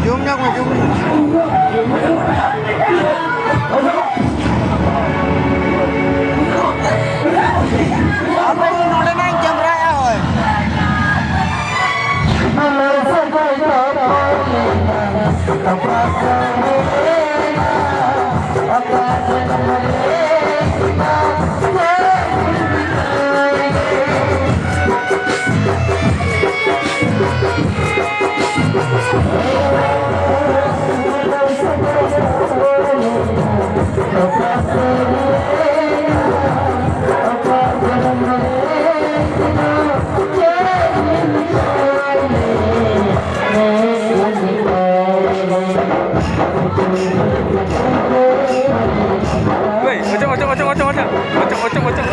Zoom nha, ngoài zoom. Apa ini nolnya naik jam raya, oi? Woi, oceng.